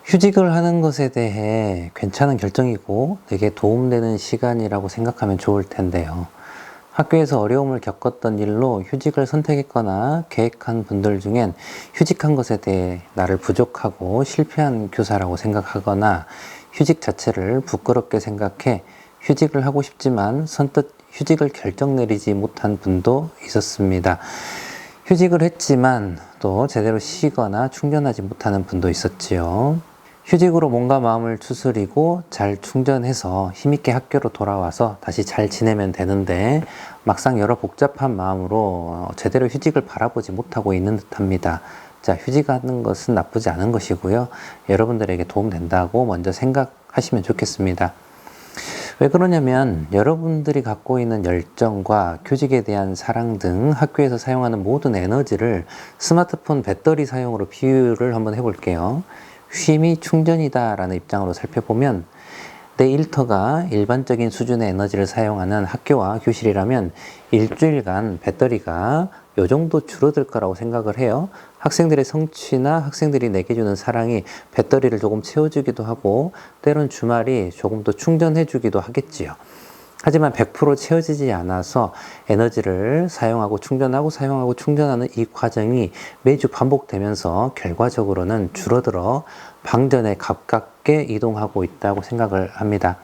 휴직을 하는 것에 대해 괜찮은 결정이고 내게 도움되는 시간이라고 생각하면 좋을 텐데요. 학교에서 어려움을 겪었던 일로 휴직을 선택했거나 계획한 분들 중엔 휴직한 것에 대해 나를 부족하고 실패한 교사라고 생각하거나 휴직 자체를 부끄럽게 생각해 휴직을 하고 싶지만 선뜻 휴직을 결정 내리지 못한 분도 있었습니다. 휴직을 했지만 또 제대로 쉬거나 충전하지 못하는 분도 있었지요. 휴직으로 몸과 마음을 추스리고 잘 충전해서 힘있게 학교로 돌아와서 다시 잘 지내면 되는데 막상 여러 복잡한 마음으로 제대로 휴직을 바라보지 못하고 있는 듯합니다. 자, 휴직하는 것은 나쁘지 않은 것이고요. 여러분들에게 도움된다고 먼저 생각하시면 좋겠습니다. 왜 그러냐면 여러분들이 갖고 있는 열정과 교직에 대한 사랑 등 학교에서 사용하는 모든 에너지를 스마트폰 배터리 사용으로 비유를 한번 해볼게요. 쉼이 충전이다 라는 입장으로 살펴보면 내 일터가 일반적인 수준의 에너지를 사용하는 학교와 교실이라면 일주일간 배터리가 요 정도 줄어들 거라고 생각을 해요. 학생들의 성취나 학생들이 내게 주는 사랑이 배터리를 조금 채워주기도 하고 때론 주말이 조금 더 충전해 주기도 하겠지요. 하지만 100% 채워지지 않아서 에너지를 사용하고 충전하고 사용하고 충전하는 이 과정이 매주 반복되면서 결과적으로는 줄어들어 방전에 가깝게 이동하고 있다고 생각을 합니다.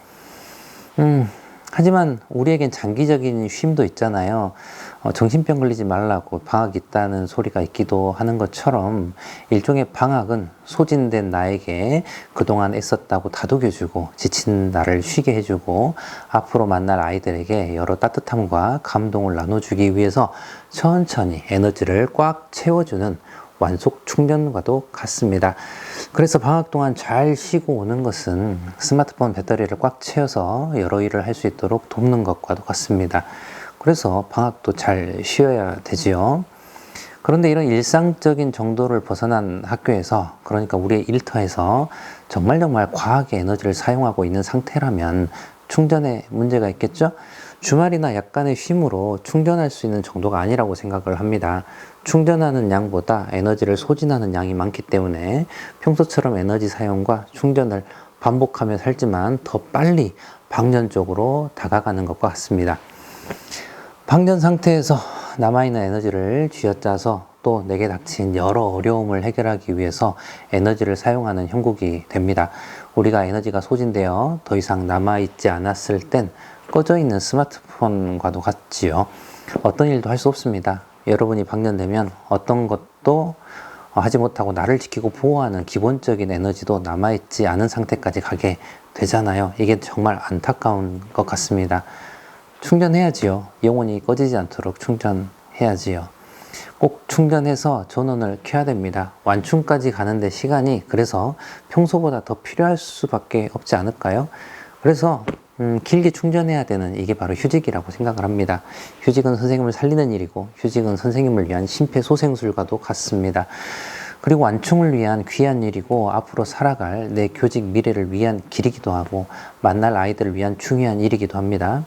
하지만 우리에겐 장기적인 쉼도 있잖아요. 정신병 걸리지 말라고 방학 있다는 소리가 있기도 하는 것처럼 일종의 방학은 소진된 나에게 그동안 애썼다고 다독여주고 지친 나를 쉬게 해주고 앞으로 만날 아이들에게 여러 따뜻함과 감동을 나눠주기 위해서 천천히 에너지를 꽉 채워주는 완속 충전과도 같습니다. 그래서 방학 동안 잘 쉬고 오는 것은 스마트폰 배터리를 꽉 채워서 여러 일을 할 수 있도록 돕는 것과도 같습니다. 그래서 방학도 잘 쉬어야 되지요. 그런데 이런 일상적인 정도를 벗어난 학교에서, 그러니까 우리의 일터에서 정말 과하게 에너지를 사용하고 있는 상태라면 충전에 문제가 있겠죠? 주말이나 약간의 쉼으로 충전할 수 있는 정도가 아니라고 생각을 합니다. 충전하는 양보다 에너지를 소진하는 양이 많기 때문에 평소처럼 에너지 사용과 충전을 반복하며 살지만 더 빨리 방전 쪽으로 다가가는 것과 같습니다. 방전 상태에서 남아있는 에너지를 쥐어짜서 또 내게 닥친 여러 어려움을 해결하기 위해서 에너지를 사용하는 형국이 됩니다. 우리가 에너지가 소진되어 더 이상 남아있지 않았을 땐 꺼져 있는 스마트폰과도 같지요. 어떤 일도 할 수 없습니다. 여러분이 방전되면 어떤 것도 하지 못하고 나를 지키고 보호하는 기본적인 에너지도 남아있지 않은 상태까지 가게 되잖아요. 이게 정말 안타까운 것 같습니다. 충전해야지요. 영원히 꺼지지 않도록 충전해야지요. 꼭 충전해서 전원을 켜야 됩니다. 완충까지 가는데 시간이 그래서 평소보다 더 필요할 수밖에 없지 않을까요? 그래서 길게 충전해야 되는 이게 바로 휴직이라고 생각을 합니다. 휴직은 선생님을 살리는 일이고 휴직은 선생님을 위한 심폐소생술과도 같습니다. 그리고 완충을 위한 귀한 일이고 앞으로 살아갈 내 교직 미래를 위한 길이기도 하고 만날 아이들을 위한 중요한 일이기도 합니다.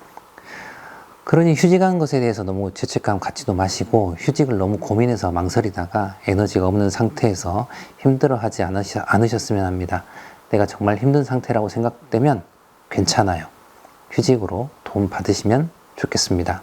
그러니 휴직하는 것에 대해서 너무 죄책감 갖지도 마시고 휴직을 너무 고민해서 망설이다가 에너지가 없는 상태에서 힘들어하지 않으셨으면 합니다. 내가 정말 힘든 상태라고 생각되면 괜찮아요. 휴직으로 도움 받으시면 좋겠습니다.